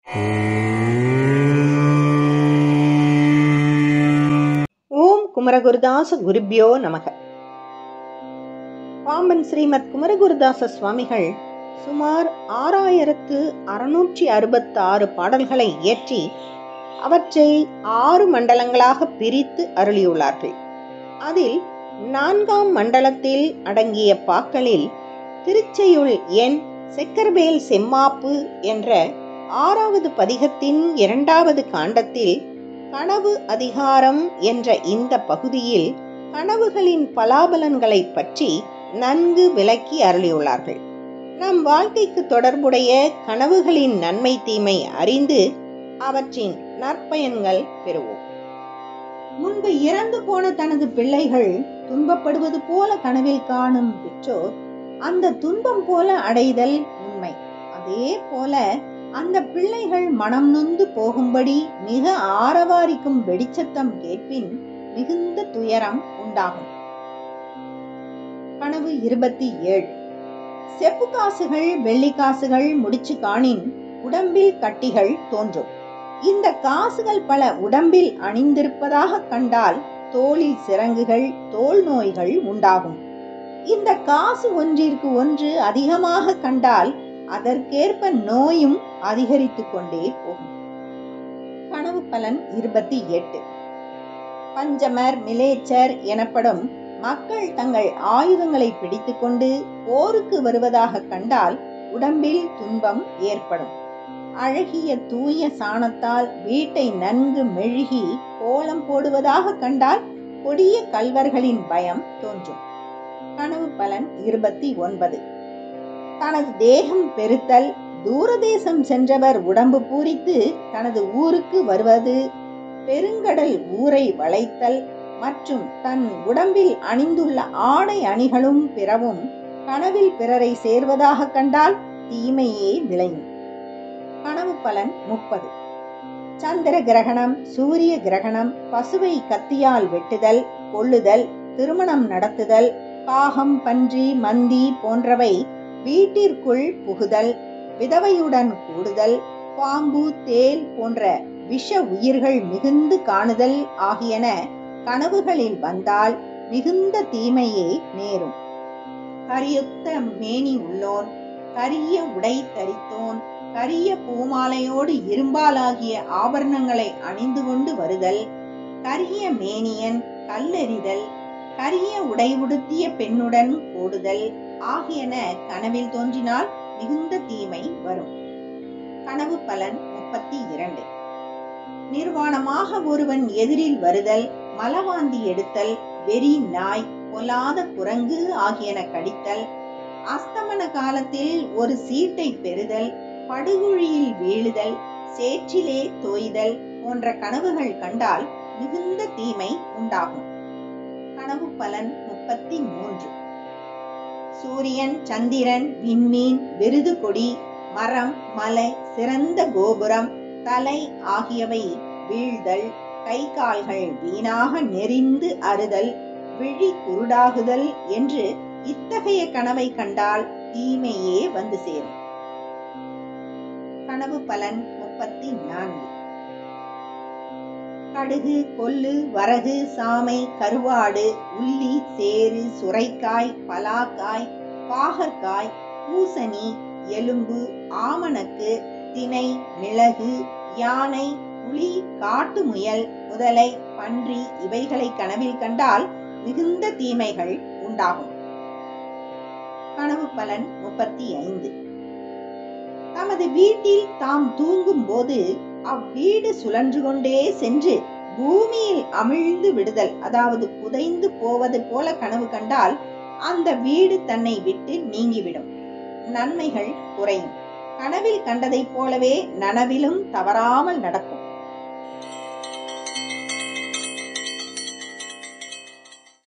ஓம் குமரகுருதாச குருபியோ நமக. பாம்பன் ஸ்ரீமத் குமரகுருதாச சுவாமிகள் சுமார் 6666 பாடல்களை இயற்றி அவற்றை 6 மண்டலங்களாக பிரித்து அருளியுள்ளார்கள். அதில் 4ஆம் மண்டலத்தில் அடங்கிய பாக்களில் திருச்செயுள் எண் செக்கர்வேல் செம்மாப்பு என்ற 6வது பதிகத்தின் 2வது காண்டத்தில் கனவு அதிகாரம் என்ற இந்த பகுதியில் கனவுகளின் பலாபலன்களை பற்றி நன்கு விளக்கி அருளியுள்ளார்கள். நம் வாழ்க்கைக்கு தொடர்புடைய கனவுகளின் நன்மை தீமை அறிந்து அவற்றின் நற்பயன்கள் பெறுவோம். முன்பு இறந்து போன தனது பிள்ளைகள் துன்பப்படுவது போல கனவில் காணும் பெற்றோர் அந்த துன்பம் போல அடைதல் உண்மை. அதே போல அந்த பிள்ளைகள் மனம் நொந்து போகும்படி மிக ஆரவாரிக்கும் வெடிச்சத்தம் கேட்பின் மிகுந்த துயரம் உண்டாகும். கனவு 27. செப்பு காசுகள் வெள்ளி காசுகள் முடிச்சு காணின் உடம்பில் கட்டிகள் தோன்றும். இந்த காசுகள் பல உடம்பில் அணிந்திருப்பதாக கண்டால் தோளில் சிரங்குகள் தோல் நோய்கள் உண்டாகும். இந்த காசு ஒன்றிற்கு ஒன்று அதிகமாக கண்டால் அதற்கேற்ப நோயும் அதிகரித்து கொண்டே போகும். கனவு பலன் 28. பஞ்சமர் மிலேச்சர் எனப்படும் மக்கள் தங்கள் ஆயுதங்களை பிடித்துக்கொண்டு போருக்கு வருவதாக கண்டால் உடம்பில் துன்பம் ஏற்படும். அழகிய தூய சாணத்தால் வீட்டை நன்கு மெழுகி கோலம் போடுவதாக கண்டால் கொடிய கள்வர்களின் பயம் தோன்றும். கனவு பலன் 29. தனது தேகம் பெருத்தல், தூரதேசம் சென்றவர் உடம்பு பூரித்து தனது ஊருக்கு வருவது, பெருங்கடல் ஊரை வளைத்தல் மற்றும் தன் உடம்பில் அணிந்துள்ள ஆடை அணிகளும் பிறவும் கனவில் பிறரை சேர்வதாக கண்டால் தீமையே விளையும். கனவு பலன் 30. சந்திர கிரகணம், சூரிய கிரகணம், பசுவை கத்தியால் வெட்டுதல், கொள்ளுதல், திருமணம் நடத்துதல், காகம் பன்றி மந்தி போன்றவை வீட்டிற்குள் புகுதல், விதவையுடன் கூடுதல், பாம்பு தேல் போன்ற விஷ உயிர்கள் மிகுந்து காணுதல் ஆகியன கனவுகளில் வந்தால் மிகுந்த தீமையே நேரும். கரியுத்த மேனி உள்ளோன், கரிய உடை தரித்தோன், கரிய பூமாலையோடு இரும்பாலாகிய ஆபரணங்களை அணிந்து கொண்டு வருதல், கரிய மேனியன் கல்லெறிதல், கரிய உடை உடுத்திய பெண்ணுடன் கூடுதல் ஆகியன கனவில் தோன்றினால் மிகுந்த தீமை வரும். கனவு பலன் 32. நிர்வாணமாக ஒருவன் எதிரில் வருதல், மலவாந்தி எடுத்தல், வெறி நாய், பொல்லாத குரங்கு ஆகியன கடித்தல், அஸ்தமன காலத்தில் ஒரு சீட்டை பெறுதல், படுகுழியில் வீழுதல், சேற்றிலே தோய்தல் போன்ற கனவுகள் கண்டால் மிகுந்த தீமை உண்டாகும். கனவு பலன் 33. சூரியன், சந்திரன், விண்மீன், விருது கொடி, மரம், மலை, சிறந்த கோபுரம், தலை ஆகியவை வீழ்தல், கை கால்கள் வீணாக நெறிந்து அறுதல், விழி குருடாகுதல் என்று இத்தகைய கனவை கண்டால் தீமையே வந்து சேரும். கனவு பலன் 34. கடுகு, கொள்ளு, வரகு, சாமை, கருவாடு, உள்ளி, சேறு, சுரைக்காய், பலாக்காய், பாகற்காய், பூசணி, எலும்பு, ஆமணக்கு, தினை, மிளகு, யானை, புலி, காட்டு முயல், முதலை, பன்றி இவைகளை கனவில் கண்டால் மிகுந்த தீமைகள் உண்டாகும். கனவு பலன் 35. தமது வீட்டில் தாம் தூங்கும் போது அவ்வீடு சுழன்று கொண்டே சென்று பூமியில் அமிழ்ந்து விடுதல், அதாவது புதைந்து போவது போல கனவு கண்டால் அந்த வீடு தன்னை விட்டு நீங்கிவிடும், நன்மைகள் குறையும். கனவில் கண்டதை போலவே நனவிலும் தவறாமல் நடக்கும்.